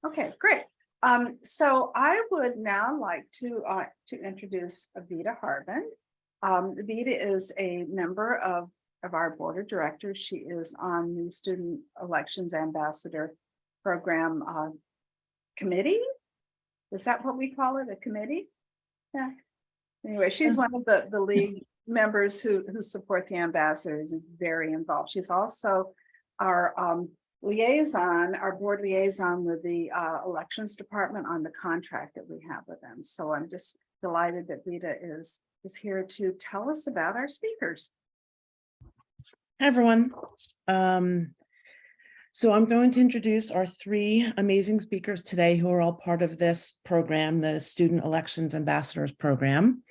Okay, great. So I would now like to introduce Vida Harbin. Vida is a member of our board of directors. She is on the Student Elections Ambassador Program committee. Is that what we call it? A committee? Yeah. Anyway, she's one of the league members who support the ambassadors and very involved. She's also our liaison, our board liaison with the elections department on the contract that we have with them. So I'm just delighted that Vida is here to tell us about our speakers. Hi, everyone. So I'm going to introduce our three amazing speakers today who are all part of this program, the Student Elections Ambassadors Program.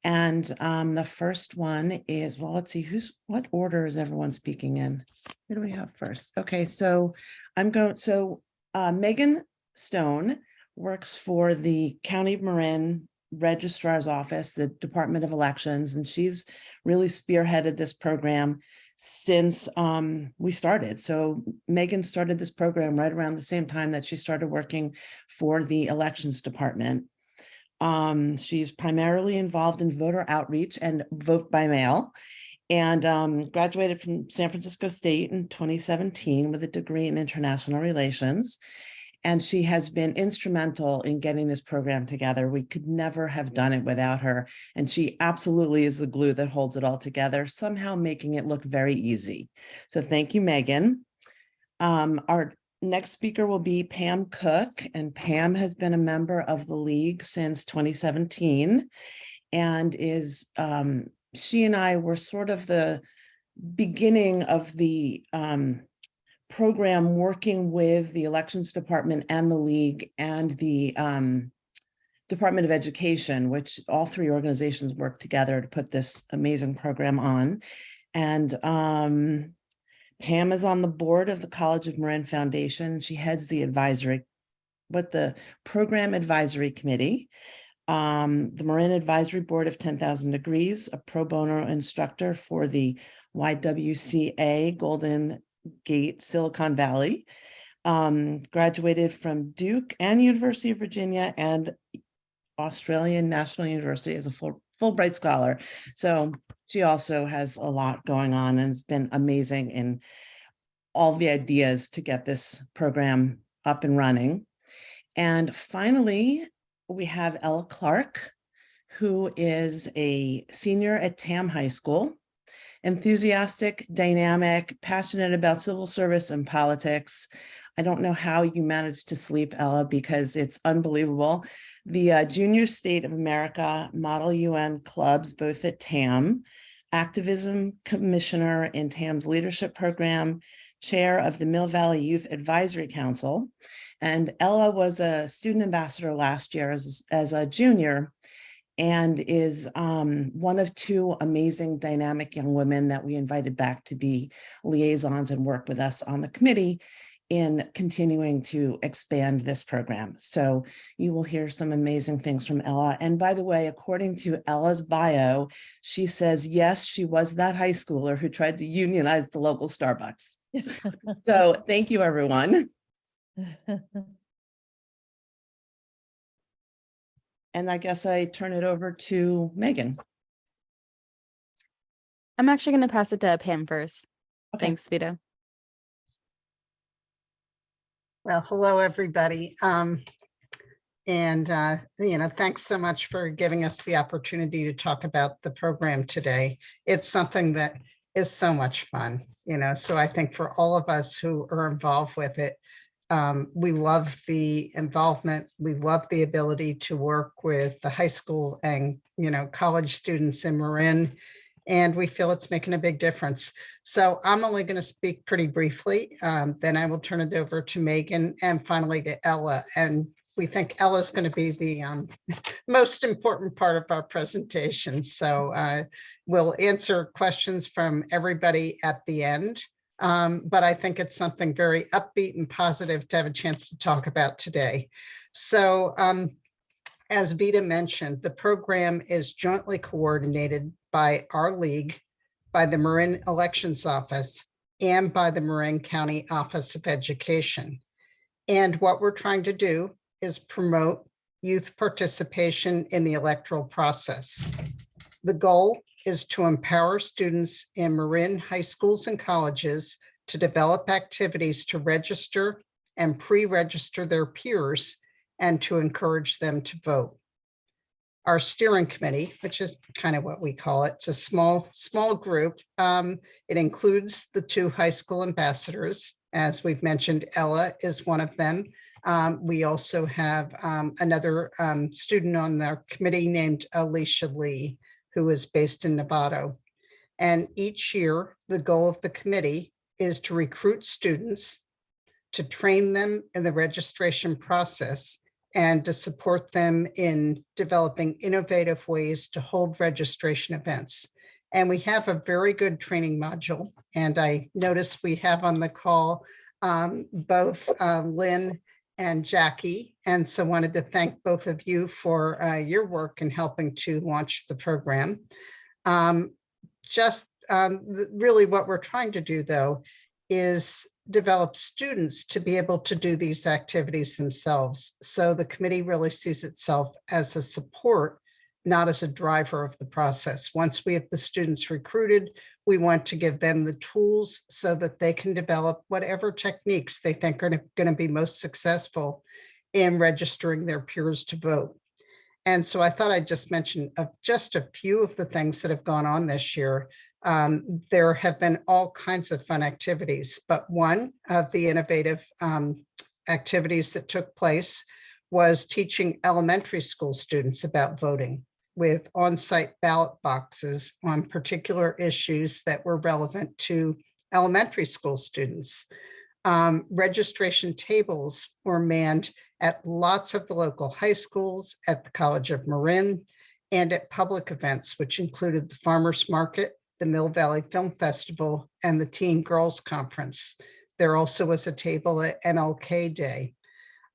And the first one is, well, let's see, what order is everyone speaking in? Who do we have first? Okay, so Megan Stone works for the County of Marin Registrar's Office, the Department of Elections, and she's really spearheaded this program since we started. So Megan started this program right around the same time that she started working for the elections department. She's primarily involved in voter outreach and vote by mail, and graduated from San Francisco State in 2017 with a degree in international relations. And she has been instrumental in getting this program together. We could never have done it without her. And she absolutely is the glue that holds it all together, somehow making it look very easy. So thank you, Megan. Our next speaker will be Pam Cook, and Pam has been a member of the league since 2017 and is, she and I were sort of the beginning of the program working with the elections department and the league and the Department of Education, which all three organizations work together to put this amazing program on. And Pam is on the board of the College of Marin Foundation. She heads the program advisory committee, the Marin Advisory Board of 10,000 Degrees, a pro bono instructor for the YWCA Golden Gate Silicon Valley, graduated from Duke and University of Virginia and Australian National University as a Fulbright scholar. So she also has a lot going on and has been amazing in all the ideas to get this program up and running. And finally, we have Ella Clark, who is a senior at Tam High School, enthusiastic, dynamic, passionate about civil service and politics. I don't know how you managed to sleep, Ella, because it's unbelievable. The Junior State of America Model UN clubs, both at TAM, activism commissioner in TAM's leadership program, chair of the Mill Valley Youth Advisory Council. And Ella was a student ambassador last year as a junior, and is one of two amazing dynamic young women that we invited back to be liaisons and work with us on the committee in continuing to expand this program. So you will hear some amazing things from Ella. And by the way, according to Ella's bio, she says, yes, she was that high schooler who tried to unionize the local Starbucks. So thank you, everyone. And I guess I turn it over to Megan. I'm actually going to pass it to Pam first. Okay. Thanks, Vida. Well, hello, everybody. Thanks so much for giving us the opportunity to talk about the program today. It's something that is so much fun, so I think for all of us who are involved with it, we love the involvement. We love the ability to work with the high school and, college students in Marin, and we feel it's making a big difference. So I'm only going to speak pretty briefly. Then I will turn it over to Megan and finally to Ella. And we think Ella's going to be the most important part of our presentation. So we'll answer questions from everybody at the end. But I think it's something very upbeat and positive to have a chance to talk about today. So as Vida mentioned, the program is jointly coordinated by our league, by the Marin Elections Office, and by the Marin County Office of Education. And what we're trying to do is promote youth participation in the electoral process. The goal is to empower students in Marin high schools and colleges to develop activities to register and pre-register their peers and to encourage them to vote. Our steering committee, which is kind of what we call it, it's a small group. It includes the 2 high school ambassadors. As we've mentioned, Ella is one of them. We also have another student on their committee named Alicia Lee, who is based in Nevada. And each year, the goal of the committee is to recruit students, to train them in the registration process, and to support them in developing innovative ways to hold registration events. And we have a very good training module. And I noticed we have on the call both Lynn and Jackie. And so wanted to thank both of you for your work in helping to launch the program. Really what we're trying to do, though, is develop students to be able to do these activities themselves. So the committee really sees itself as a support, not as a driver of the process. Once we have the students recruited, we want to give them the tools so that they can develop whatever techniques they think are going to be most successful in registering their peers to vote. And so I thought I'd just mention just a few of the things that have gone on this year. There have been all kinds of fun activities, but one of the innovative activities that took place was teaching elementary school students about voting with on-site ballot boxes on particular issues that were relevant to elementary school students. Registration tables were manned at lots of the local high schools, at the College of Marin, and at public events, which included the Farmers Market, the Mill Valley Film Festival, and the Teen Girls Conference. There also was a table at MLK Day.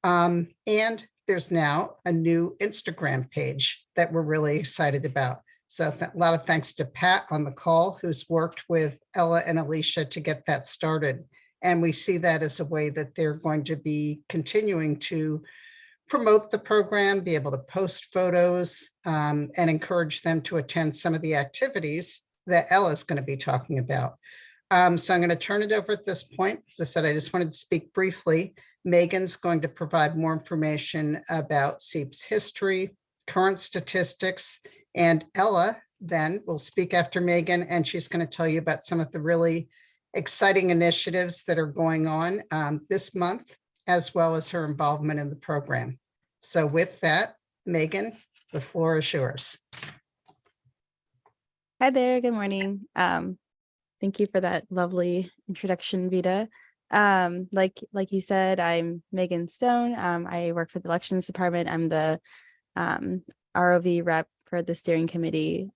And there's now a new Instagram page that we're really excited about. So a lot of thanks to Pat on the call, who's worked with Ella and Alicia to get that started. And we see that as a way that they're going to be continuing to promote the program, be able to post photos, and encourage them to attend some of the activities that Ella is going to be talking about. So I'm going to turn it over at this point. As I said, I just wanted to speak briefly. Megan's going to provide more information about SEAP's history, current statistics, and Ella then will speak after Megan, and she's going to tell you about some of the really exciting initiatives that are going on this month, as well as her involvement in the program. So with that, Megan, the floor is yours. Hi there. Good morning. Thank you for that lovely introduction, Vita. Like you said, I'm Megan Stone. I work for the elections department. I'm the ROV rep for the steering committee.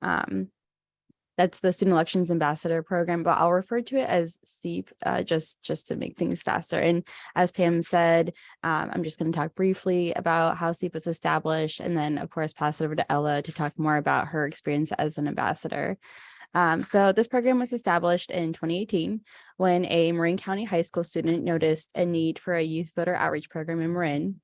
That's the Student Elections Ambassador program, but I'll refer to it as SEAP just to make things faster. And as Pam said, I'm just going to talk briefly about how SEAP was established, and then of course pass it over to Ella to talk more about her experience as an ambassador. So this program was established in 2018 when a Marin County high school student noticed a need for a youth voter outreach program in Marin.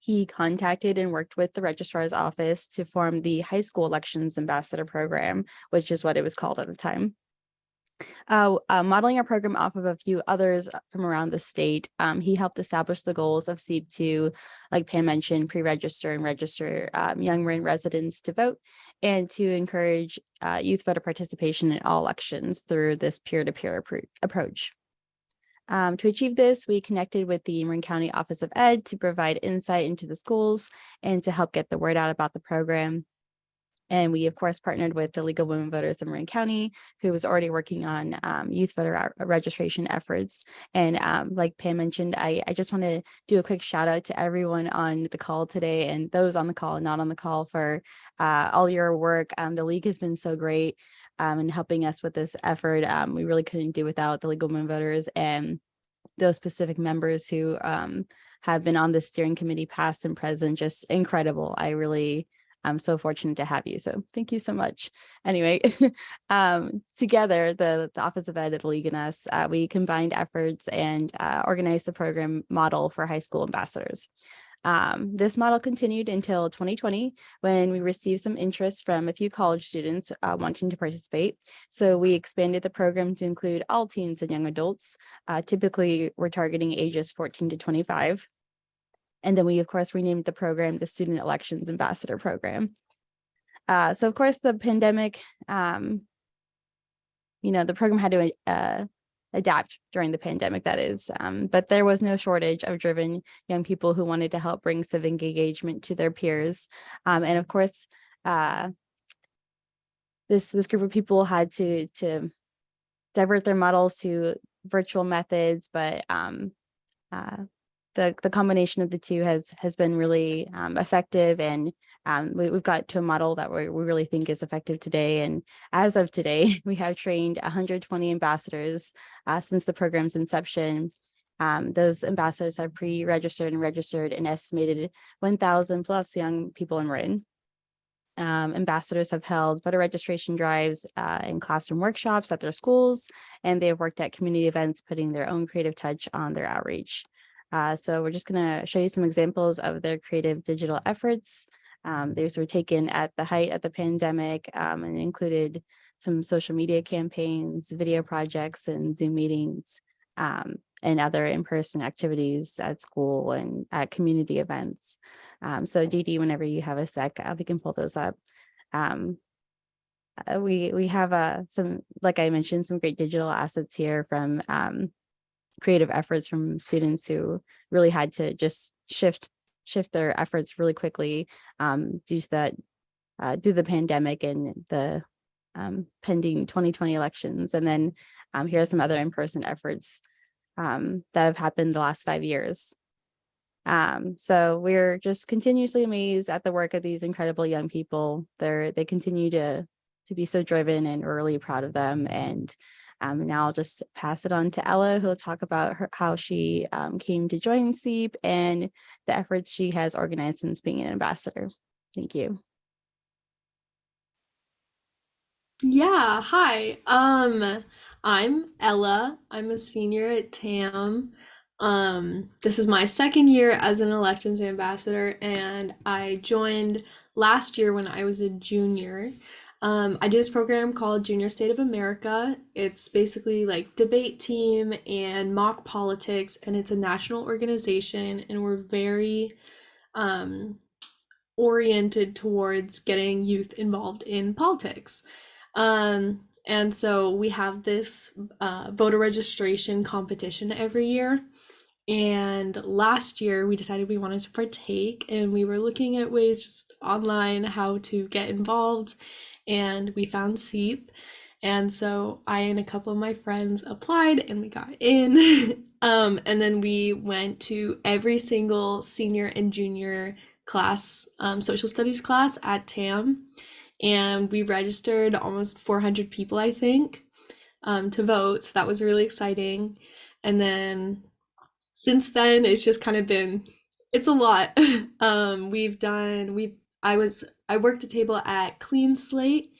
He contacted and worked with the registrar's office to form the high school elections ambassador program, which is what it was called at the time. Modeling our program off of a few others from around the state, he helped establish the goals of SEAP to, like Pam mentioned, pre-register and register young Marin residents to vote, and to encourage youth voter participation in all elections through this peer-to-peer approach. To achieve this, we connected with the Marin County Office of Ed to provide insight into the schools and to help get the word out about the program. And we, of course, partnered with the League of Women Voters in Marin County, who was already working on youth voter registration efforts. And like Pam mentioned, I just want to do a quick shout out to everyone on the call today, and those on the call and not on the call, for all your work. The League has been so great in helping us with this effort. We really couldn't do without the League of Women Voters and those specific members who have been on the steering committee, past and present. Just incredible. I really I'm so fortunate to have you. So thank you so much. Anyway, together, the Office of Ed at the League and us, we combined efforts and organized the program model for high school ambassadors. This model continued until 2020 when we received some interest from a few college students wanting to participate. So we expanded the program to include all teens and young adults. Typically, we're targeting ages 14 to 25. And then we, of course, renamed the program the Student Elections Ambassador Program. So, of course, the pandemic, the program had to adapt during the pandemic, that is. But there was no shortage of driven young people who wanted to help bring civic engagement to their peers. And, of course, this group of people had to divert their models to virtual methods, but the combination of the two has been really effective, and we've got to a model that we really think is effective today. And as of today, we have trained 120 ambassadors since the program's inception. Those ambassadors have pre-registered and registered an estimated 1,000 plus young people in Marin. Ambassadors have held voter registration drives and classroom workshops at their schools, and they have worked at community events, putting their own creative touch on their outreach. So we're just going to show you some examples of their creative digital efforts. These were taken at the height of the pandemic and included some social media campaigns, video projects, and Zoom meetings, and other in-person activities at school and at community events. So Dee Dee, whenever you have a sec, we can pull those up. We have some, like I mentioned, some great digital assets here from creative efforts from students who really had to just shift their efforts really quickly due to the pandemic and the pending 2020 elections. And then here are some other in-person efforts that have happened the last 5 years. So we're just continuously amazed at the work of these incredible young people. They continue to be so driven, and we're really proud of them. And now I'll just pass it on to Ella, who will talk about how she came to join SEAP and the efforts she has organized since being an ambassador. Thank you. Yeah, hi. I'm Ella. I'm a senior at TAM. This is my second year as an elections ambassador, and I joined last year when I was a junior. I do this program called Junior State of America. It's basically like debate team and mock politics, and it's a national organization, and we're very oriented towards getting youth involved in politics. And so we have this voter registration competition every year. And last year we decided we wanted to partake, and we were looking at ways just online how to get involved, and we found SEAP. And so I and a couple of my friends applied, and we got in. And then we went to every single senior and junior class, social studies class at TAM. And we registered almost 400 people, I think, to vote. So that was really exciting. And then since then, it's just kind of been, it's a lot. I worked a table at Clean Slate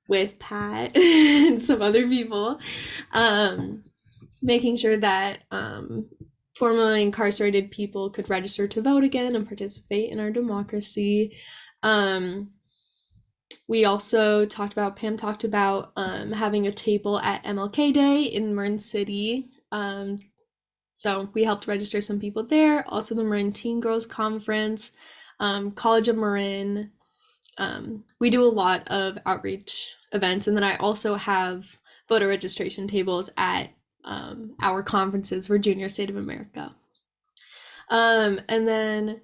with Pat and some other people, making sure that formerly incarcerated people could register to vote again and participate in our democracy. We also Pam talked about having a table at MLK Day in Marin City. So we helped register some people there. Also the Marin Teen Girls Conference, College of Marin. We do a lot of outreach events. And then I also have voter registration tables at our conferences for Junior State of America. And then,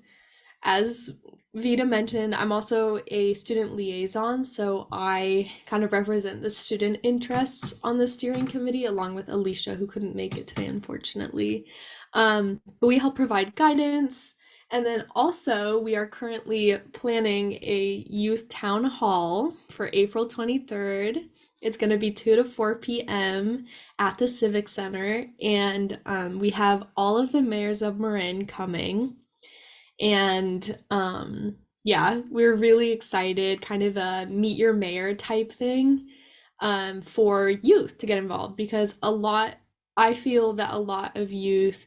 as Vita mentioned, I'm also a student liaison, so I kind of represent the student interests on the steering committee along with Alicia, who couldn't make it today, unfortunately. But we help provide guidance. And then also we are currently planning a youth town hall for April 23rd. It's going to be 2 to 4 p.m. at the Civic Center. And we have all of the mayors of Marin coming. And yeah, we're really excited, kind of a meet your mayor type thing, for youth to get involved because I feel that a lot of youth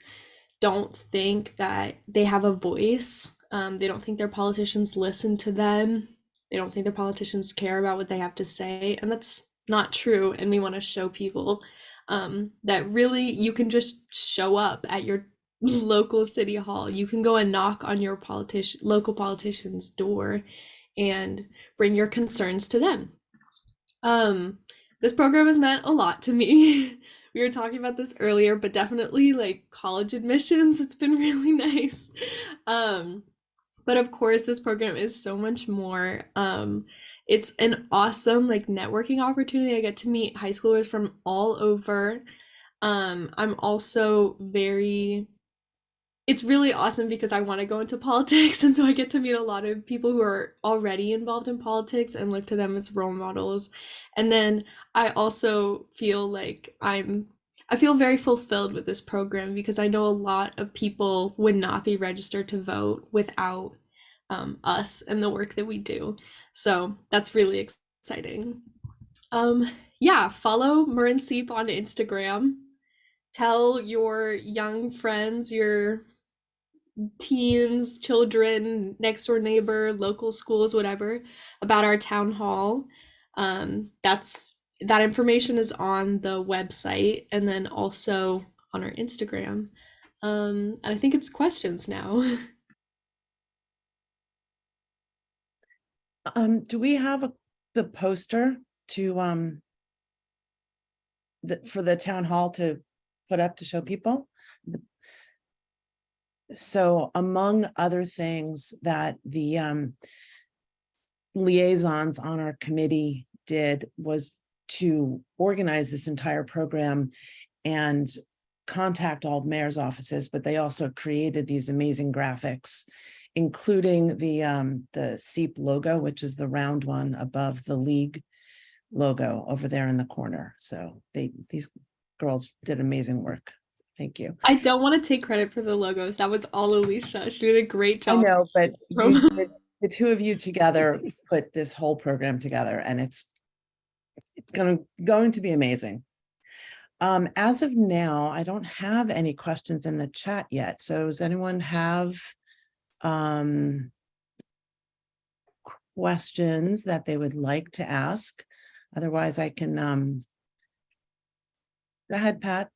don't think that they have a voice. They don't think their politicians listen to them. They don't think their politicians care about what they have to say, and that's not true. And we want to show people that really you can just show up at your local city hall. You can go and knock on your local politician's door and bring your concerns to them. Um, this program has meant a lot to me. We were talking about this earlier, but definitely like college admissions, it's been really nice. Um, but of course, this program is so much more. It's an awesome like networking opportunity. I get to meet high schoolers from all over. I'm also very it's really awesome because I want to go into politics, and so I get to meet a lot of people who are already involved in politics and look to them as role models. And then I also feel like I feel very fulfilled with this program because I know a lot of people would not be registered to vote without us and the work that we do. So that's really exciting. Yeah, follow Marin SEAP on Instagram. Tell your young friends, your teens, children, next door neighbor, local schools, whatever, about our town hall. That information is on the website and then also on our Instagram. And I think it's questions now. Do we have the poster to for the town hall to put up to show people? So among other things that the liaisons on our committee did was to organize this entire program and contact all the mayor's offices, but they also created these amazing graphics, including the SEAP logo, which is the round one above the league logo over there in the corner. So these girls did amazing work. Thank you. I don't want to take credit for the logos. That was all Alicia. She did a great I job. know, but the two of you together put this whole program together, and it's going to be amazing. As of now, I don't have any questions in the chat yet. So does anyone have questions that they would like to ask? Otherwise, I can go ahead, Pat.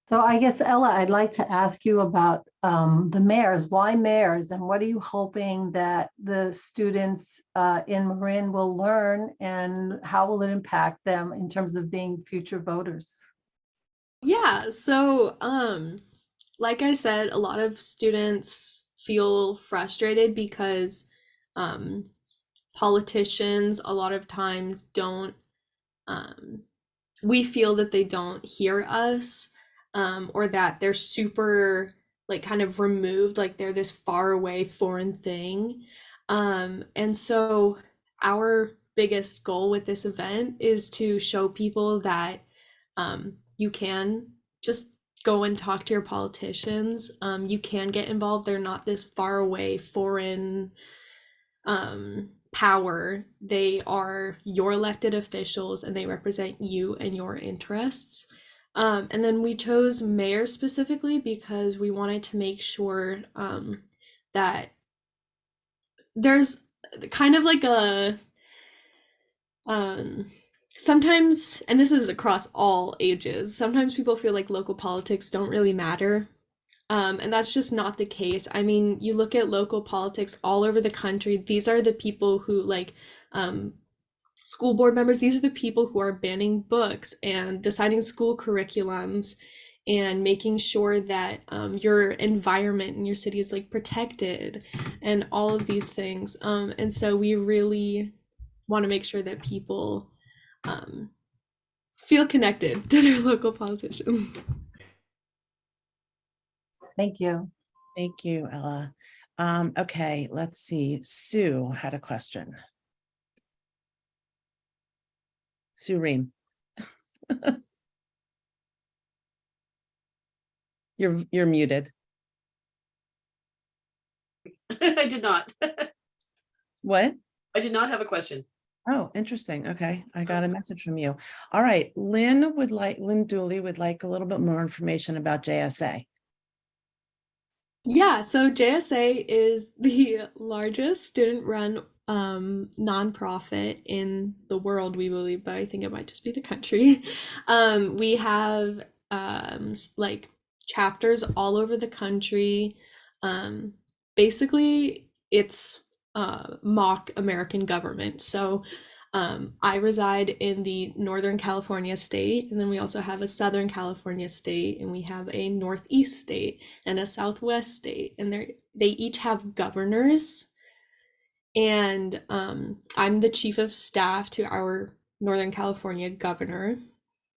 So I guess, Ella, I'd like to ask you about the mayors. Why mayors? And what are you hoping that the students in Marin will learn, and how will it impact them in terms of being future voters? Yeah, so like I said, a lot of students feel frustrated because politicians a lot of times don't we feel that they don't hear us, or that they're super like kind of removed, like they're this far away foreign thing. And so our biggest goal with this event is to show people that you can just go and talk to your politicians. You can get involved. They're not this far away foreign power. They are your elected officials and they represent you and your interests. And then we chose mayor specifically because we wanted to make sure that there's kind of like a sometimes, and this is across all ages, sometimes people feel like local politics don't really matter. And that's just not the case. I mean, you look at local politics all over the country. These are the people who like school board members. These are the people who are banning books and deciding school curriculums and making sure that your environment in your city is like protected and all of these things. And so we really want to make sure that people feel connected to their local politicians. Thank you. Thank you, Ella. Okay, let's see. Sue had a question. Sue Ream. You're muted. I did not. What? I did not have a question. Oh, interesting. Okay, I got a message from you. All right, Lynn Dooley would like a little bit more information about JSA. Yeah, so JSA is the largest student-run nonprofit in the world, we believe, but I think it might just be the country. We have like chapters all over the country. Basically, it's mock American government. So I reside in the Northern California state, and then we also have a Southern California state, and we have a Northeast state and a Southwest state, and they each have governors. And I'm the chief of staff to our Northern California governor.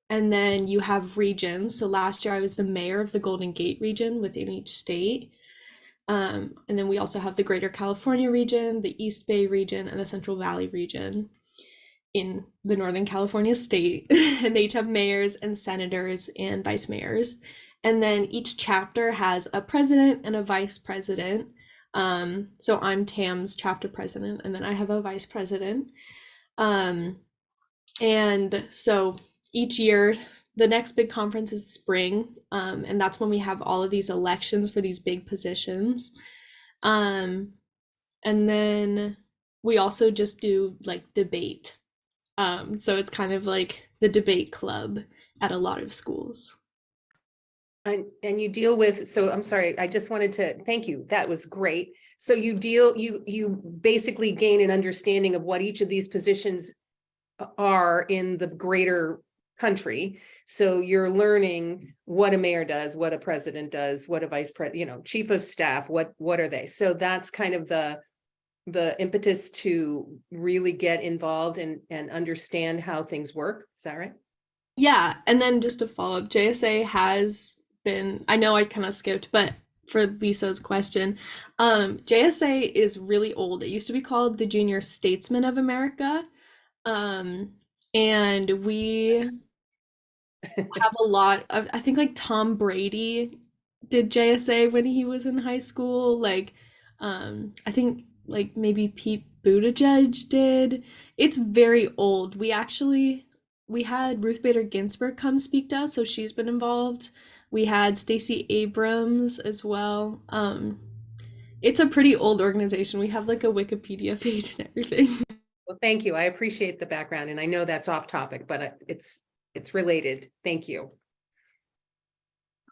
And then you have regions. So last year I was the mayor of the Golden Gate region within each state. And then we also have the Greater California region, the East Bay region, and the Central Valley region in the Northern California state. And they each have mayors and senators and vice mayors. And then each chapter has a president and a vice president. So I'm TAM's chapter president, and then I have a vice president. And so each year, the next big conference is spring, and that's when we have all of these elections for these big positions. And then we also just do like debate. So it's kind of like the debate club at a lot of schools. And you deal with, so I'm sorry, I just wanted to thank you. That was great. So you basically gain an understanding of what each of these positions are in the greater country. So you're learning what a mayor does, what a president does, what a vice president, chief of staff, what are they? So that's kind of the impetus to really get involved and understand how things work. Is that right? Yeah, and then just to follow up, JSA has been, I know I kind of skipped, but for Lisa's question, JSA is really old. It used to be called the Junior Statesmen of America. And we have a lot of, I think like Tom Brady did JSA when he was in high school. Like, I think like maybe Pete Buttigieg did. It's very old. We had Ruth Bader Ginsburg come speak to us, so she's been involved. We had Stacey Abrams as well. It's a pretty old organization. We have like a Wikipedia page and everything. Well, thank you. I appreciate the background, and I know that's off topic, but it's related. Thank you.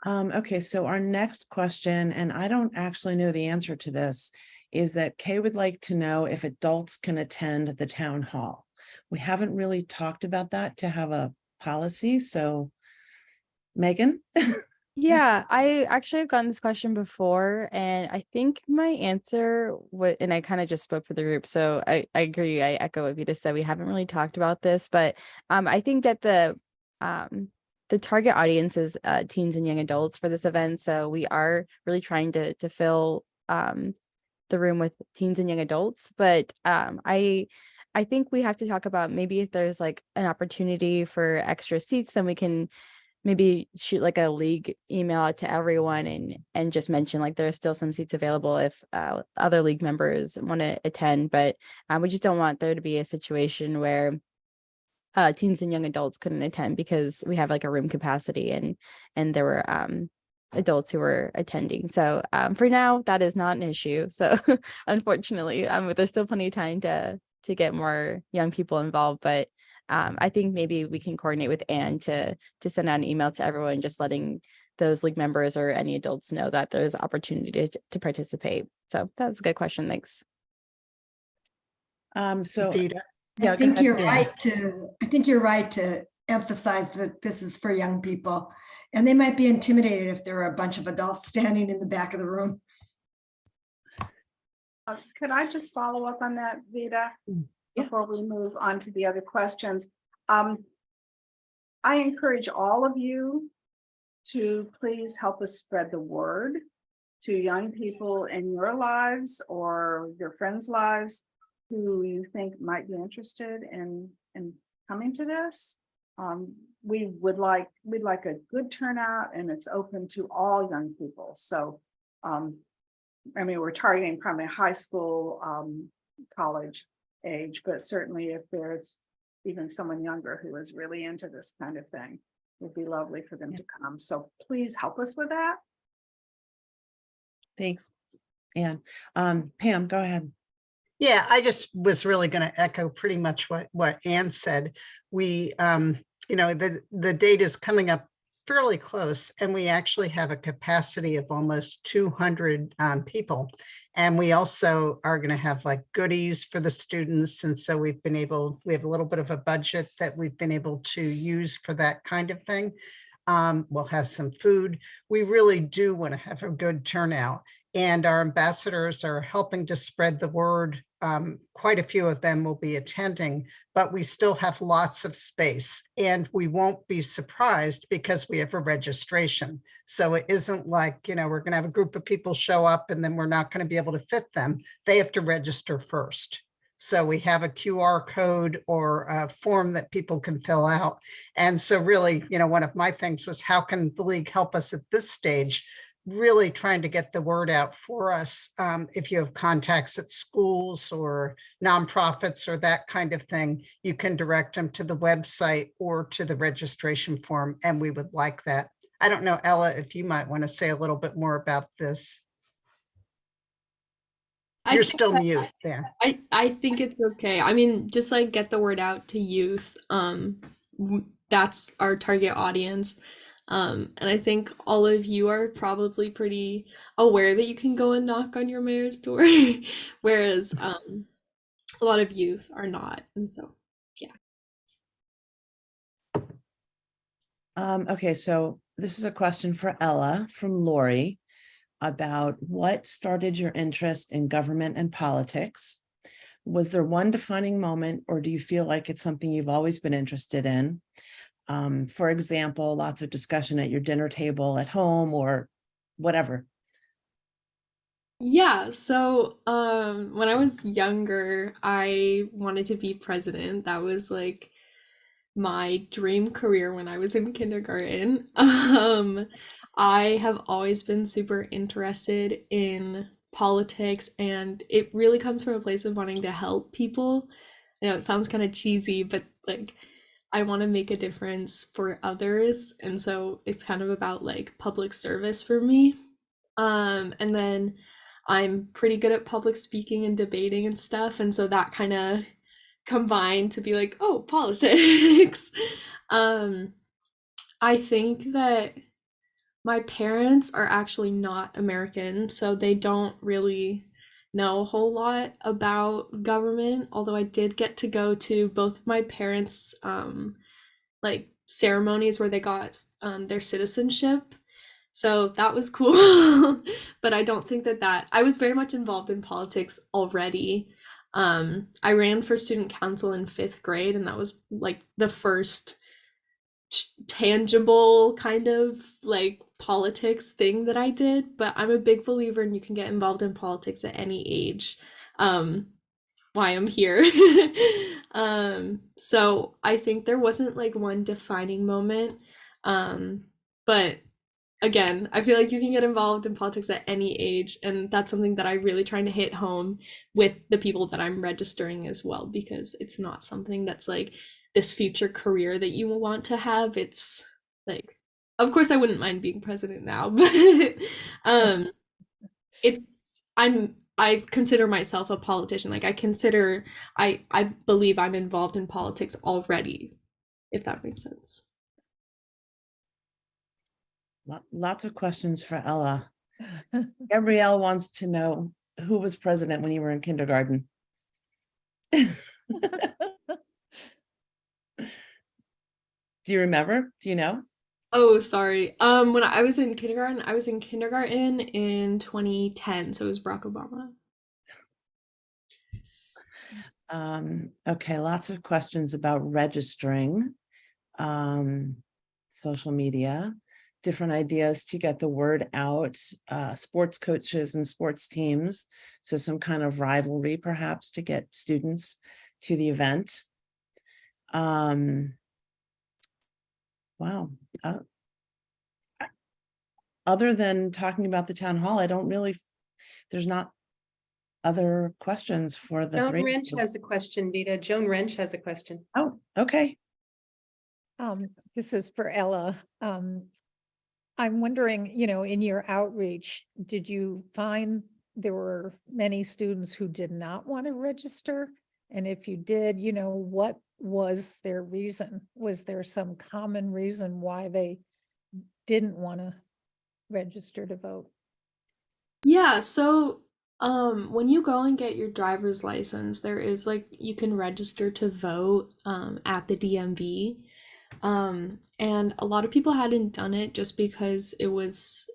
Okay, so our next question, and I don't actually know the answer to this, is that Kay would like to know if adults can attend the town hall. We haven't really talked about that to have a policy, so Megan? Yeah, I actually have gotten this question before, and I think my answer and I kind of just spoke for the group, so I agree. I echo what Vita said. We haven't really talked about this, but I think that the target audience is teens and young adults for this event. So we are really trying to fill the room with teens and young adults. But I think we have to talk about maybe if there's like an opportunity for extra seats, then we can maybe shoot like a league email out to everyone and just mention like there are still some seats available if other league members want to attend. But we just don't want there to be a situation where teens and young adults couldn't attend because we have like a room capacity and there were adults who were attending. So for now, that is not an issue. So unfortunately, there's still plenty of time to get more young people involved. But I think maybe we can coordinate with Anne to send out an email to everyone, just letting those league members or any adults know that there's opportunity to participate. So that's a good question. Thanks. So Vita. yeah, I think you're yeah. right to emphasize that this is for young people, and they might be intimidated if there are a bunch of adults standing in the back of the room. Could I just follow up on that, Vita, before we move on to the other questions? I encourage all of you to please help us spread the word to young people in your lives or your friends' lives who you think might be interested in coming to this. We'd like a good turnout, and it's open to all young people. So, I mean, we're targeting probably high school college age, but certainly if there's even someone younger who is really into this kind of thing, it'd be lovely for them to come. So please help us with that. Thanks. And Pam, go ahead. Yeah, I just was really going to echo pretty much what Ann said. We, the date is coming up fairly close, and we actually have a capacity of almost 200 people. And we also are going to have like goodies for the students. And so we have a little bit of a budget that we've been able to use for that kind of thing. We'll have some food. We really do want to have a good turnout. And our ambassadors are helping to spread the word. Quite a few of them will be attending, but we still have lots of space, and we won't be surprised because we have a registration. So it isn't like, we're going to have a group of people show up and then we're not going to be able to fit them. They have to register first. So we have a QR code or a form that people can fill out. And so really, one of my things was, how can the league help us at this stage? Really trying to get the word out for us. If you have contacts at schools or nonprofits or that kind of thing, you can direct them to the website or to the registration form, and we would like that. I don't know, Ella, if you might want to say a little bit more about this. You're still mute there. I think it's okay. I mean, just like get the word out to youth. That's our target audience. And I think all of you are probably pretty aware that you can go and knock on your mayor's door, whereas a lot of youth are not. And so, yeah. Okay, so this is a question for Ella from Lori about what started your interest in government and politics. Was there one defining moment, or do you feel like it's something you've always been interested in? For example, lots of discussion at your dinner table at home or whatever. Yeah, so when I was younger, I wanted to be president. That was like my dream career when I was in kindergarten. I have always been super interested in politics, and it really comes from a place of wanting to help people. I know it sounds kind of cheesy, but like I want to make a difference for others, and so it's kind of about like public service for me. And then I'm pretty good at public speaking and debating and stuff, and so that kind of combined to be like, oh, politics. I think that my parents are actually not American, so they don't really know a whole lot about government, although I did get to go to both of my parents' like ceremonies where they got their citizenship. So that was cool. But I don't think that I was very much involved in politics already. I ran for student council in 5th grade, and that was like the first tangible kind of like politics thing that I did. But I'm a big believer in you can get involved in politics at any age. Why I'm here. So I think there wasn't like one defining moment. But again, I feel like you can get involved in politics at any age, and that's something that I really trying to hit home with the people that I'm registering as well, because it's not something that's like this future career that you will want to have. It's like, of course I wouldn't mind being president now, but I consider myself a politician. Like I believe I'm involved in politics already, if that makes sense. Lots of questions for Ella. Gabrielle wants to know who was president when you were in kindergarten. Do you remember? Do you know? Oh, sorry. When I was in kindergarten in 2010, so it was Barack Obama. Okay, lots of questions about registering, social media, different ideas to get the word out, sports coaches and sports teams. So some kind of rivalry perhaps to get students to the event. Wow. Other than talking about the town hall, I don't really, there's not other questions for the Joan three? Wrench has a question, Vita. Joan Wrench has a question. Oh, okay. This is for Ella. I'm wondering, in your outreach, did you find there were many students who did not want to register? And if you did, what was their reason? Was there some common reason why they didn't want to register to vote? Yeah, so when you go and get your driver's license, there is like you can register to vote at the DMV. And a lot of people hadn't done it just because it was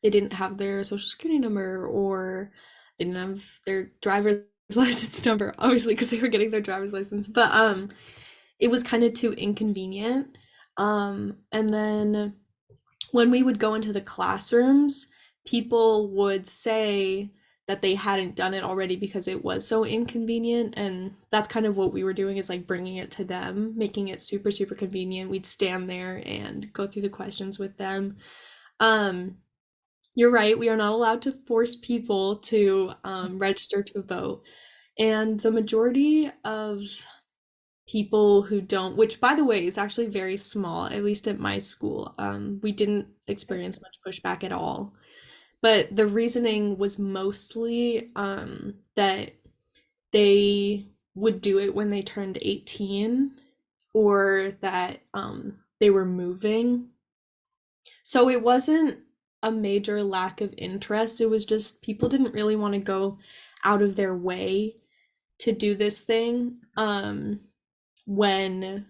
they didn't have their social security number or they didn't have their driver's license number, obviously, because they were getting their driver's license. But it was kind of too inconvenient. And then when we would go into the classrooms, people would say that they hadn't done it already because it was so inconvenient. And that's kind of what we were doing, is like bringing it to them, making it super, super convenient. We'd stand there and go through the questions with them. You're right, we are not allowed to force people to register to vote. And the majority of people who don't, which by the way is actually very small, at least at my school, we didn't experience much pushback at all. But the reasoning was mostly that they would do it when they turned 18 or that they were moving. So it wasn't a major lack of interest. It was just people didn't really want to go out of their way to do this thing when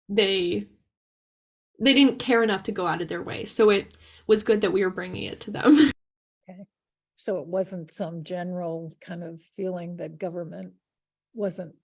they didn't care enough to go out of their way. So it was good that we were bringing it to them. Okay. So it wasn't some general kind of feeling that government wasn't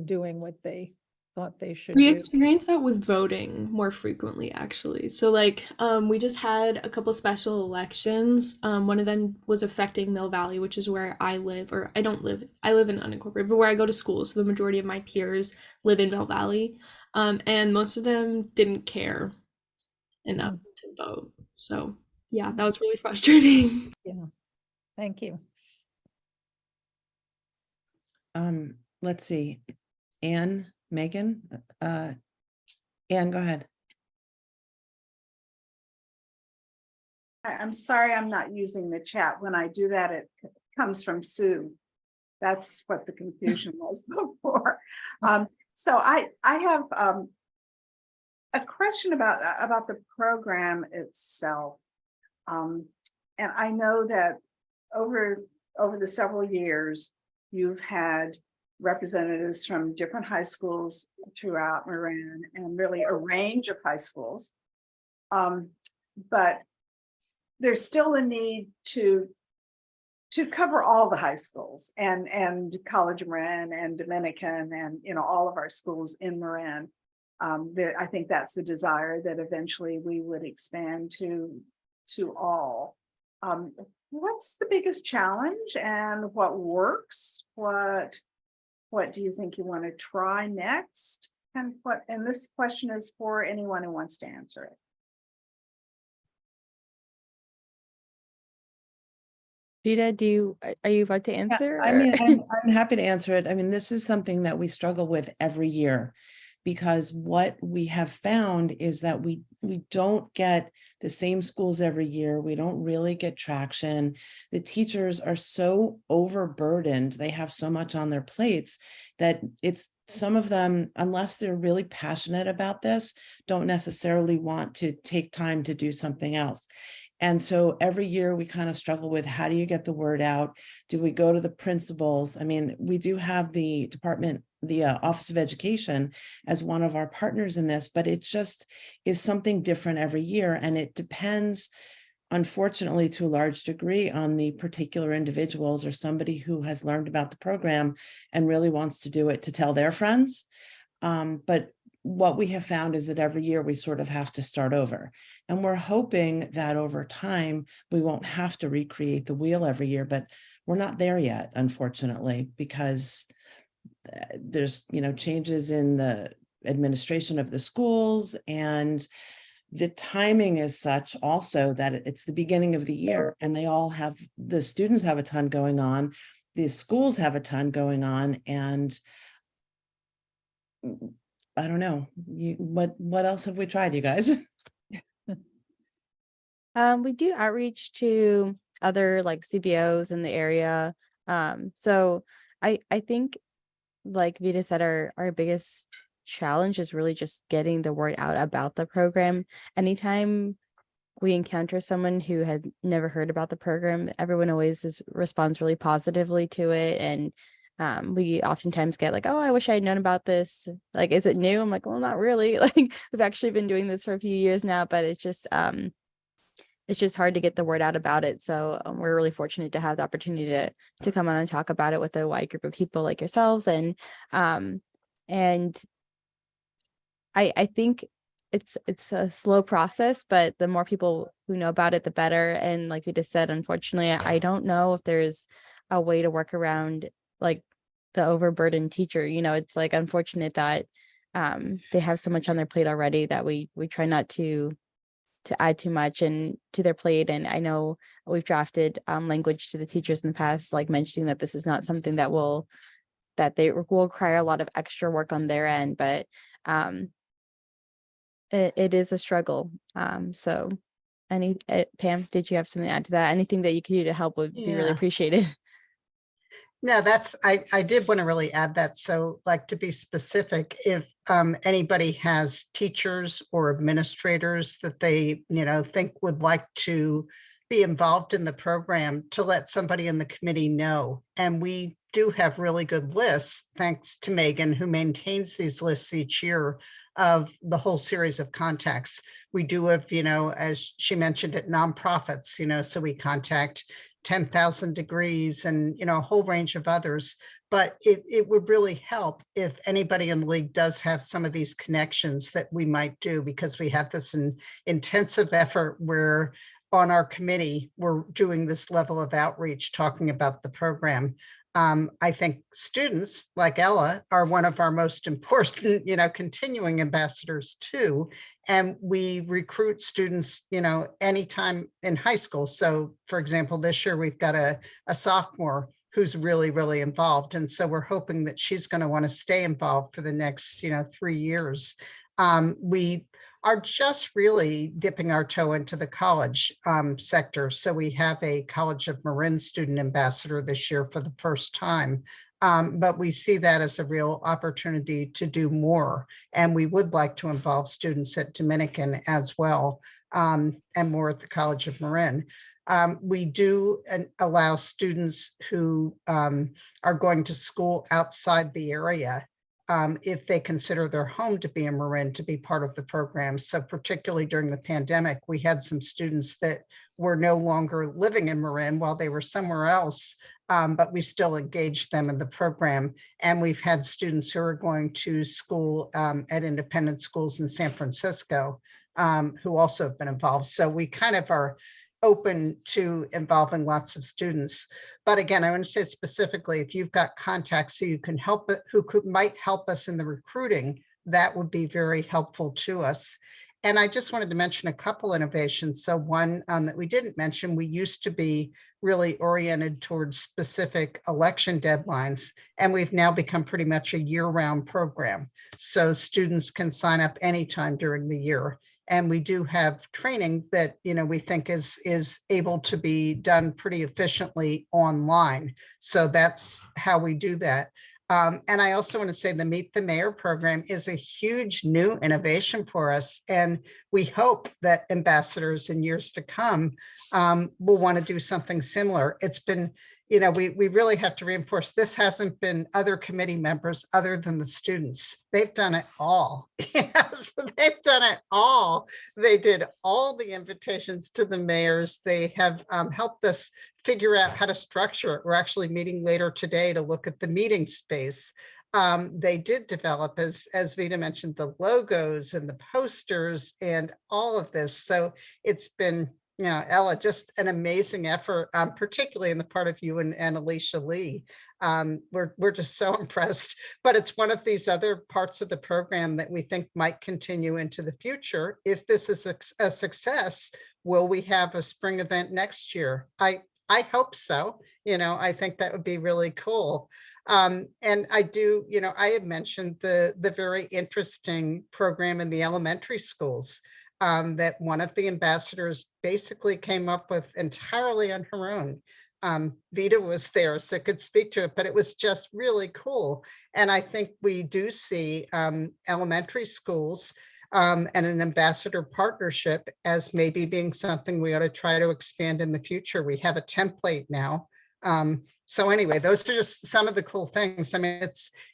doing what they thought they should We do. experienced that with voting more frequently, actually. So like we just had a couple special elections. One of them was affecting Mill Valley, which is where I live, or I don't live, I live in unincorporated, but where I go to school. So the majority of my peers live in Mill Valley. And most of them didn't care enough to vote. So yeah, that was really frustrating. Yeah. Thank you. Let's see. Anne, Megan, Anne, go ahead. I'm sorry, I'm not using the chat. When I do that, it comes from Sue. That's what the confusion was before. So I have a question about the program itself. And I know that over the several years, you've had representatives from different high schools throughout Marin, and really a range of high schools. But there's still a need to cover all the high schools and College of Marin and Dominican and all of our schools in Marin. I think that's the desire, that eventually we would expand to all. What's the biggest challenge and what works? What do you think you want to try next? And this question is for anyone who wants to answer it. Vita, are you about to answer? I or- mean, I'm happy to answer it. I mean, this is something that we struggle with every year, because what we have found is that we don't get the same schools every year. We don't really get traction. The teachers are so overburdened. They have so much on their plates that some of them, unless they're really passionate about this, don't necessarily want to take time to do something else. And so every year we kind of struggle with, how do you get the word out? Do we go to the principals? I mean, we do have the Office of Education as one of our partners in this, but it just is something different every year. And it depends, unfortunately, to a large degree on the particular individuals or somebody who has learned about the program and really wants to do it to tell their friends. But what we have found is that every year we sort of have to start over. And we're hoping that over time, we won't have to recreate the wheel every year, but we're not there yet, unfortunately, because there's, changes in the administration of the schools, and the timing is such also that it's the beginning of the year and the students have a ton going on, the schools have a ton going on, and I don't know, what else have we tried, you guys? We do outreach to other like CBOs in the area. So I think, like Vita said, our biggest challenge is really just getting the word out about the program. Anytime we encounter someone who had never heard about the program, everyone always responds really positively to it. And we oftentimes get like, oh, I wish I had known about this. Like, is it new? I'm like, well, not really. Like, we've actually been doing this for a few years now, but it's just hard to get the word out about it. So we're really fortunate to have the opportunity to come on and talk about it with a wide group of people like yourselves. And I think it's a slow process, but the more people who know about it, the better. And like we just said, unfortunately, I don't know if there's a way to work around like the overburdened teacher. It's like unfortunate that they have so much on their plate already that we try not to add too much and to their plate. And I know we've drafted language to the teachers in the past, like mentioning that this is not something that they will require a lot of extra work on their end, but it is a struggle. So Pam, did you have something to add to that? Anything that you could do to help would be really Yeah. appreciated. No, I did want to really add that. So like to be specific, if anybody has teachers or administrators that they, think would like to be involved in the program, to let somebody in the committee know. And we do have really good lists, thanks to Megan, who maintains these lists each year of the whole series of contacts. We do have, as she mentioned, at nonprofits, so we contact 10,000 Degrees and, a whole range of others. But it would really help if anybody in the league does have some of these connections that we might do, because we have this intensive effort where on our committee, we're doing this level of outreach, talking about the program. I think students like Ella are one of our most important, continuing ambassadors too. And we recruit students, anytime in high school. So for example, this year we've got a sophomore who's really, really involved. And so we're hoping that she's going to want to stay involved for the next, 3 years. We are just really dipping our toe into the college sector. So we have a College of Marin student ambassador this year for the first time. But we see that as a real opportunity to do more. And we would like to involve students at Dominican as well, and more at the College of Marin. We do allow students who are going to school outside the area, if they consider their home to be in Marin, to be part of the program. So particularly during the pandemic, we had some students that were no longer living in Marin while they were somewhere else, but we still engaged them in the program. And we've had students who are going to school at independent schools in San Francisco, who also have been involved. So we kind of are open to involving lots of students. But again, I want to say specifically, if you've got contacts who you can help, might help us in the recruiting, that would be very helpful to us. And I just wanted to mention a couple innovations. So one that we didn't mention, we used to be really oriented towards specific election deadlines, and we've now become pretty much a year-round program. So students can sign up anytime during the year. And we do have training that, we think is able to be done pretty efficiently online. So that's how we do that. And I also want to say the Meet the Mayor program is a huge new innovation for us. And we hope that ambassadors in years to come will want to do something similar. It's been, we really have to reinforce, this hasn't been other committee members other than the students. They've done it all. So they've done it all. They did all the invitations to the mayors. They have helped us figure out how to structure it. We're actually meeting later today to look at the meeting space. They did develop, as Vita mentioned, the logos and the posters and all of this. So it's been Ella, just an amazing effort, particularly in the part of you and Alicia Lee. We're just so impressed, but it's one of these other parts of the program that we think might continue into the future. If this is a success, will we have a spring event next year? I hope so. I think that would be really cool. And I do, I had mentioned the very interesting program in the elementary schools that one of the ambassadors basically came up with entirely on her own. Vita was there, so could speak to it, but it was just really cool. And I think we do see elementary schools and an ambassador partnership as maybe being something we ought to try to expand in the future. We have a template now. So anyway, those are just some of the cool things. I mean,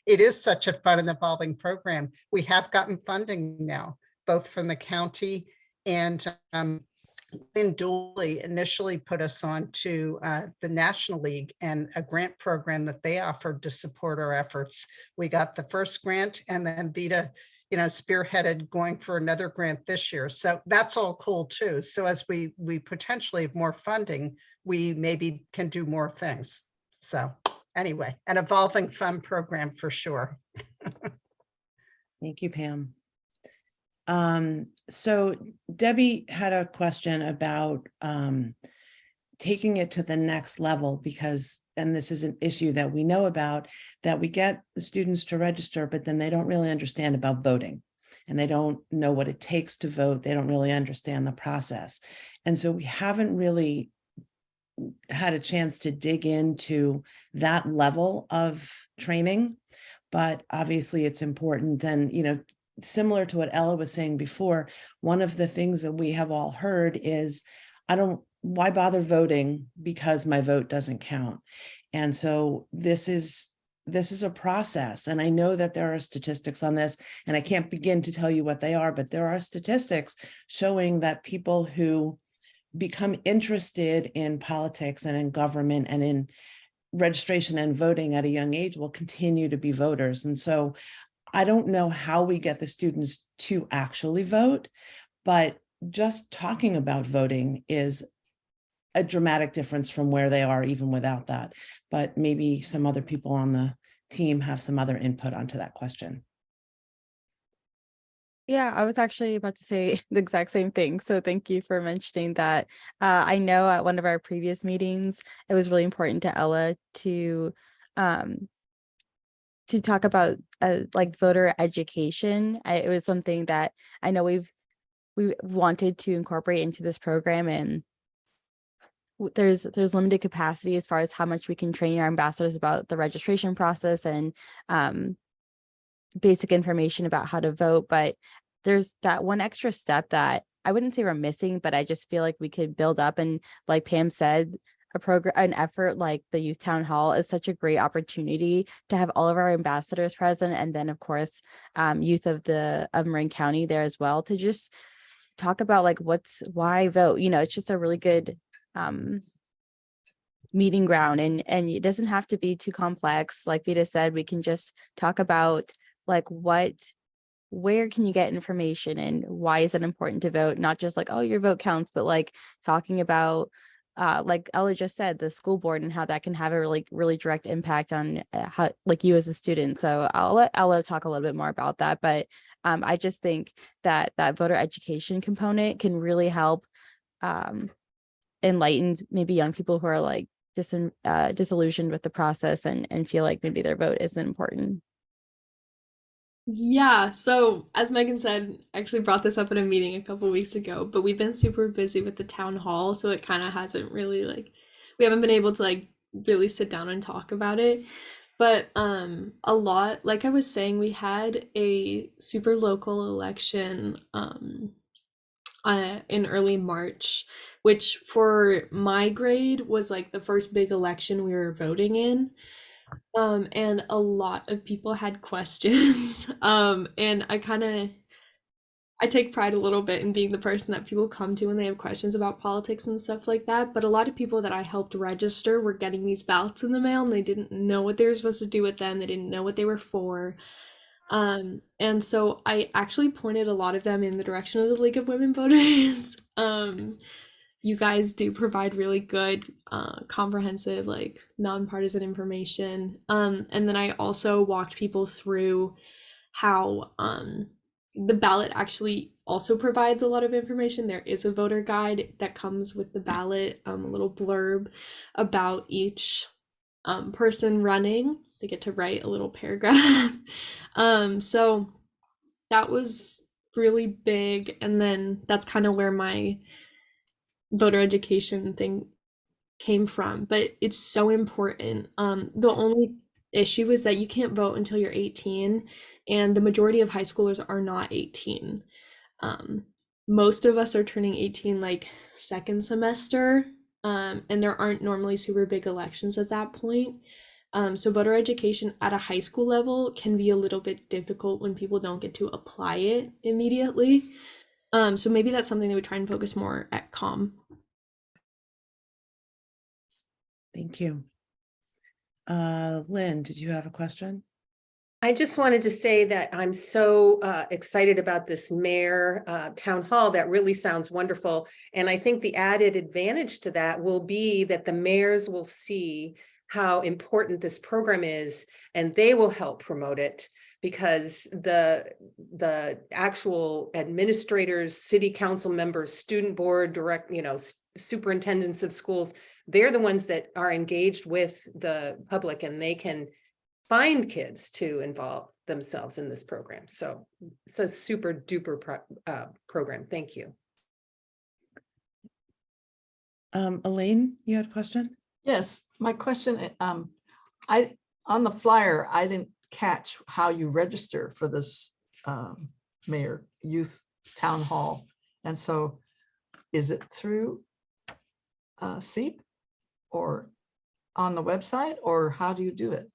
it is such a fun and evolving program. We have gotten funding now, both from the county and Lynn Dooley initially put us on to the National League and a grant program that they offered to support our efforts. We got the first grant, and then Vita, spearheaded going for another grant this year. So that's all cool too. So as we potentially have more funding, we maybe can do more things. So anyway, an evolving fun program for sure. Thank you, Pam. So Debbie had a question about taking it to the next level because, and this is an issue that we know about, that we get the students to register, but then they don't really understand about voting and they don't know what it takes to vote. They don't really understand the process. And so we haven't really had a chance to dig into that level of training, but obviously it's important. And, similar to what Ella was saying before, one of the things that we have all heard is, why bother voting because my vote doesn't count? And so this is a process. And I know that there are statistics on this, and I can't begin to tell you what they are, but there are statistics showing that people who become interested in politics and in government and in registration and voting at a young age will continue to be voters. And so I don't know how we get the students to actually vote, but just talking about voting is a dramatic difference from where they are even without that. But maybe some other people on the team have some other input onto that question. Yeah, I was actually about to say the exact same thing. So thank you for mentioning that. I know at one of our previous meetings, it was really important to Ella to talk about like voter education. It was something that I know we wanted to incorporate into this program, and there's limited capacity as far as how much we can train our ambassadors about the registration process and basic information about how to vote. But there's that one extra step that I wouldn't say we're missing, but I just feel like we could build up. And like Pam said, an effort like the youth town hall is such a great opportunity to have all of our ambassadors present, and then of course youth of Marin County there as well, to just talk about like why vote. It's just a really good meeting ground, and it doesn't have to be too complex. Like Vita said, we can just talk about like where can you get information and why is it important to vote, not just like, oh, your vote counts, but like talking about like Ella just said, the school board and how that can have a really direct impact on how, like, you as a student. So I'll let Ella talk a little bit more about that. But I just think that voter education component can really help enlighten maybe young people who are like disillusioned with the process and feel like maybe their vote isn't important. Yeah, so as Megan said, I actually brought this up at a meeting a couple weeks ago, but we've been super busy with the town hall, so it kind of hasn't really we haven't been able to really sit down and talk about it. But a lot, like I was saying, we had a super local election in early March, which for my grade was like the first big election we were voting in. And a lot of people had questions. And I take pride a little bit in being the person that people come to when they have questions about politics and stuff like that. But a lot of people that I helped register were getting these ballots in the mail and they didn't know what they were supposed to do with them. They didn't know what they were for. And so I actually pointed a lot of them in the direction of the League of Women Voters. you guys do provide really good, comprehensive, like nonpartisan information. And then I also walked people through how the ballot actually also provides a lot of information. There is a voter guide that comes with the ballot, a little blurb about each person running. They get to write a little paragraph. So that was really big. And then that's kind of where my voter education thing came from. But it's so important. The only issue is that you can't vote until you're 18, and the majority of high schoolers are not 18. Most of us are turning 18 like second semester, and there aren't normally super big elections at that point. So voter education at a high school level can be a little bit difficult when people don't get to apply it immediately. So maybe that's something that we try and focus more at COM. Thank you. Lynn, did you have a question? I just wanted to say that I'm so excited about this mayor town hall. That really sounds wonderful. And I think the added advantage to that will be that the mayors will see how important this program is, and they will help promote it, because the actual administrators, city council members, student board, superintendents of schools, they're the ones that are engaged with the public, and they can find kids to involve themselves in this program. So it's a super duper program. Thank you. Elaine, you had a question? Yes, my question, on the flyer, I didn't catch how you register for this mayor youth town hall. And so is it through SEAP or on the website, or how do you do it?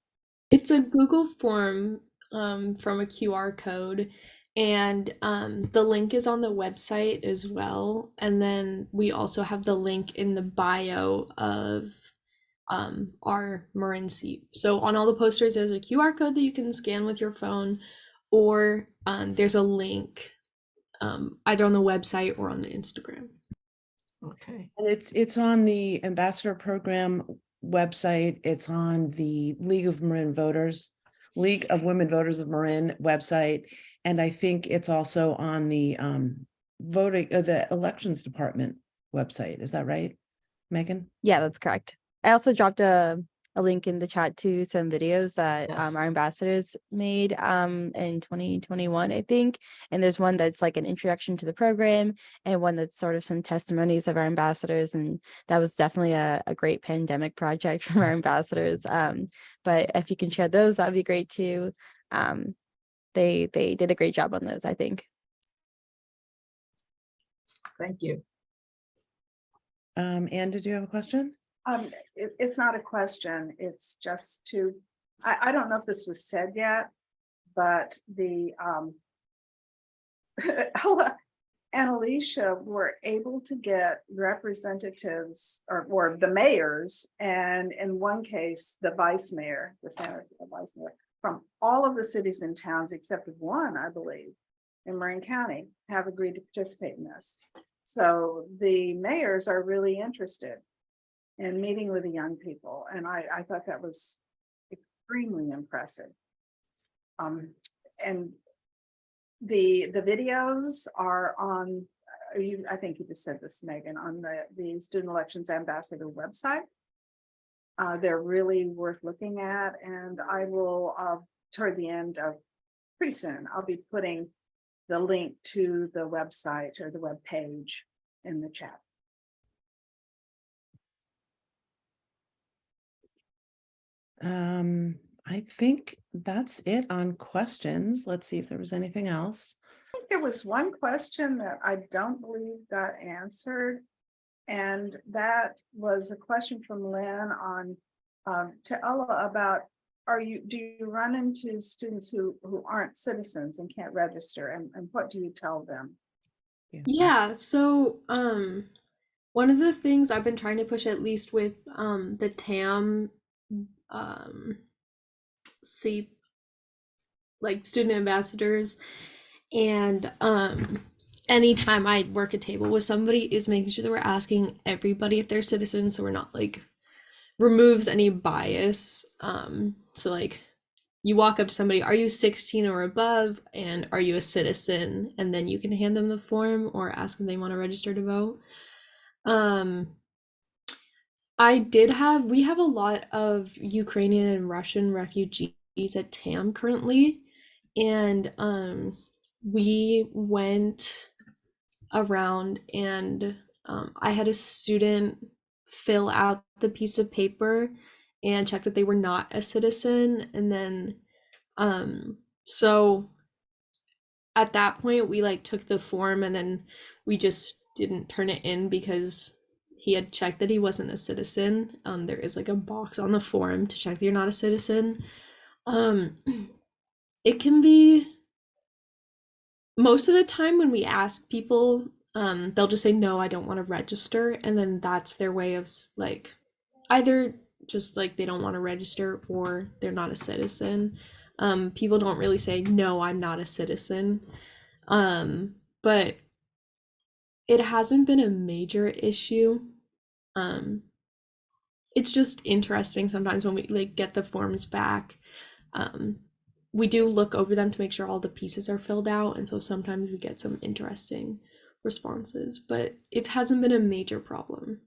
It's a Google form from a QR code, and the link is on the website as well. And then we also have the link in the bio of our Marin SEAP. So on all the posters, there's a QR code that you can scan with your phone, or there's a link either on the website or on the Instagram. Okay. And it's on the Ambassador Program website. It's on the League of Women Voters of Marin website. And I think it's also on the the elections department website. Is that right, Megan? Yeah, that's correct. I also dropped a link in the chat to some videos that Yes. our ambassadors made in 2021, I think. And there's one that's like an introduction to the program, and one that's sort of some testimonies of our ambassadors. And that was definitely a great pandemic project from our ambassadors. But if you can share those, that'd be great too. They did a great job on those, I think. Thank you. Anne, did you have a question? It's not a question, it's just I don't know if this was said yet, but the Ella and Alicia were able to get representatives or the mayors, and in one case, the vice mayor, the vice mayor, from all of the cities and towns except one, I believe, in Marin County, have agreed to participate in this. So the mayors are really interested in meeting with the young people, and I thought that was extremely impressive. And the videos are on, I think you just said this, Megan, on the Student Elections Ambassador website. They're really worth looking at, and I will, toward the end of pretty soon, I'll be putting the link to the website or the web page in the chat. I think that's it on questions. Let's see if there was anything else. I think there was one question that I don't believe got answered, and that was a question from Lynn on to Ella about do you run into students who aren't citizens and can't register, and what do you tell them? Yeah, so one of the things I've been trying to push, at least with the TAM SEAP, like student ambassadors, and anytime I work a table with somebody is making sure that we're asking everybody if they're citizens, so we're not like removes any bias. So like you walk up to somebody, are you 16 or above, and are you a citizen? And then you can hand them the form or ask if they want to register to vote. We have a lot of Ukrainian and Russian refugees at TAM currently, and we went around and I had a student fill out the piece of paper and check that they were not a citizen, and then so at that point we like took the form and then we just didn't turn it in because he had checked that he wasn't a citizen. There is like a box on the form to check that you're not a citizen. It can be most of the time when we ask people, they'll just say, no, I don't want to register. And then that's their way of like, either just like they don't want to register or they're not a citizen. People don't really say, no, I'm not a citizen. But it hasn't been a major issue. It's just interesting sometimes when we like get the forms back. We do look over them to make sure all the pieces are filled out, and so sometimes we get some interesting responses, but it hasn't been a major problem.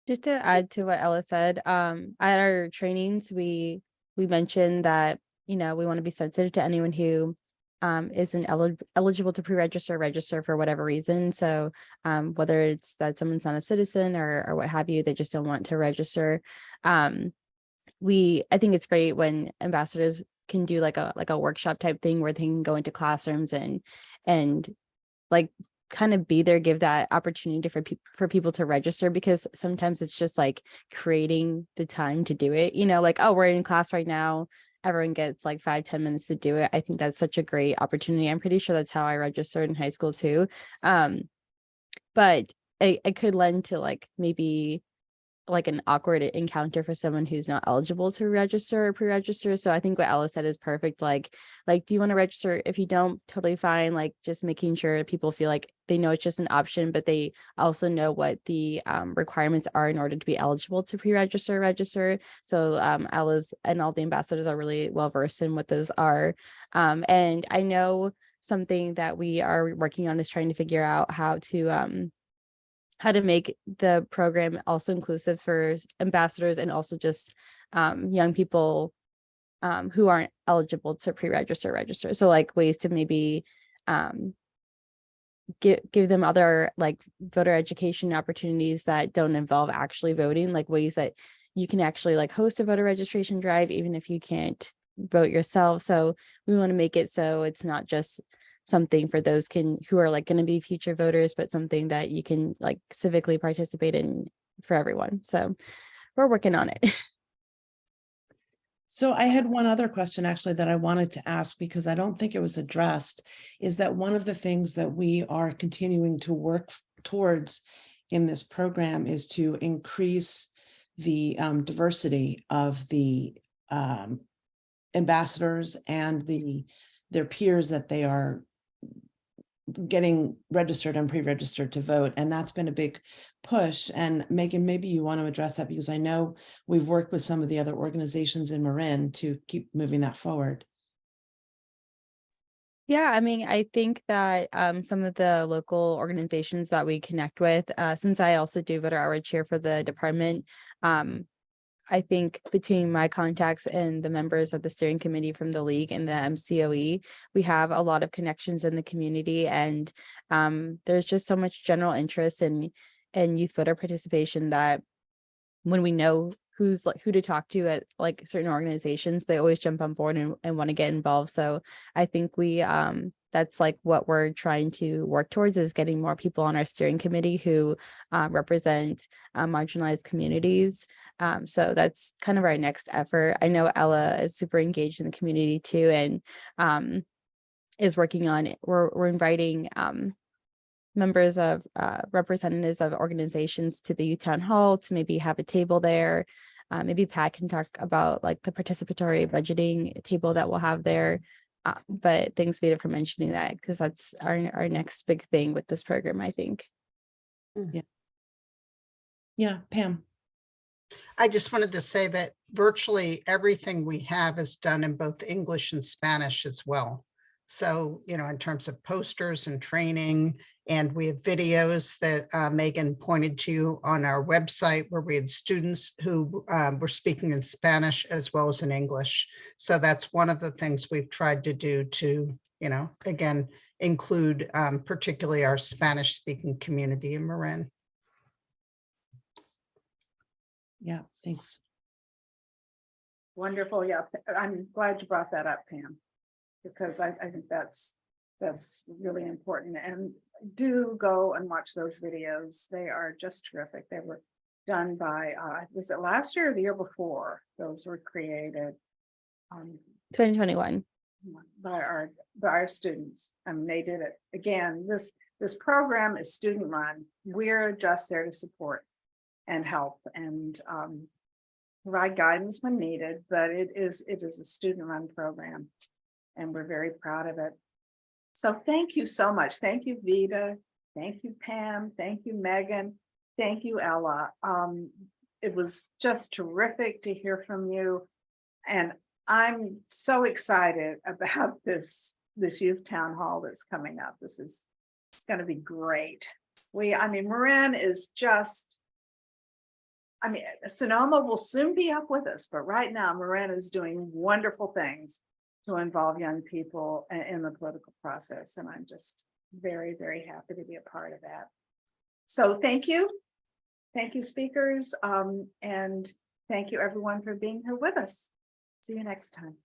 Just to add to what Ella said, at our trainings, we mentioned that, you know, we want to be sensitive to anyone who isn't eligible to pre-register, register for whatever reason. So whether it's that someone's not a citizen or what have you, they just don't want to register. I think it's great when ambassadors can do like a workshop type thing where they can go into classrooms and like kind of be there, give that opportunity for people to register, because sometimes it's just like creating the time to do it, you know, like, oh, we're in class right now, everyone gets like 5-10 minutes to do it. I think that's such a great opportunity. I'm pretty sure that's how I registered in high school too. But it could lend to like maybe like an awkward encounter for someone who's not eligible to register or pre-register. So I think what Ella said is perfect. Like, do you want to register? If you don't, totally fine. Like just making sure people feel like they know it's just an option, but they also know what the requirements are in order to be eligible to pre-register, register. So Ella's and all the ambassadors are really well versed in what those are. And I know something that we are working on is trying to figure out how to make the program also inclusive for ambassadors and also just young people who aren't eligible to pre-register, register. So like ways to maybe give them other like voter education opportunities that don't involve actually voting, like ways that you can actually like host a voter registration drive even if you can't vote yourself. So we want to make it so it's not just something for those who are like going to be future voters, but something that you can like civically participate in for everyone. So we're working on it. So I had one other question actually that I wanted to ask because I don't think it was addressed, is that one of the things that we are continuing to work towards in this program is to increase the diversity of the ambassadors and their peers that they are getting registered and pre-registered to vote. And that's been a big push. And Megan, maybe you want to address that because I know we've worked with some of the other organizations in Marin to keep moving that forward. Yeah, I mean, I think that some of the local organizations that we connect with, since I also do voter outreach here for the department, I think between my contacts and the members of the steering committee from the league and the MCOE, we have a lot of connections in the community, and there's just so much general interest in youth voter participation that when we know who to talk to at like certain organizations, they always jump on board and want to get involved. So I think that's like what we're trying to work towards, is getting more people on our steering committee who represent marginalized communities. So that's kind of our next effort. I know Ella is super engaged in the community too, and is working on it. We're inviting members of representatives of organizations to the youth town hall to maybe have a table there. Maybe Pat can talk about like the participatory budgeting table that we'll have there. But thanks, Vita, for mentioning that, because that's our next big thing with this program, I think. Yeah, Pam. I just wanted to say that virtually everything we have is done in both English and Spanish as well. So, you know, in terms of posters and training, and we have videos that Megan pointed to on our website where we had students who were speaking in Spanish as well as in English. So that's one of the things we've tried to do to, you know, again, include particularly our Spanish speaking community in Marin. Yeah, thanks. Wonderful. Yeah, I'm glad you brought that up, Pam, because I think that's really important. And do go and watch those videos. They are just terrific. They were done by, was it last year or the year before? Those were created 2021. by our students. I mean, they did it. Again, this program is student run. We're just there to support and help and provide guidance when needed, but it is a student-run program, and we're very proud of it. So thank you so much. Thank you, Vita. Thank you, Pam. Thank you, Megan. Thank you, Ella. It was just terrific to hear from you, and I'm so excited about this youth town hall that's coming up. It's going to be great. I mean, Marin is just. I mean, Sonoma will soon be up with us, but right now Marin is doing wonderful things to involve young people in the political process. And I'm just very, very happy to be a part of that. So thank you. Thank you, speakers. And thank you everyone for being here with us. See you next time.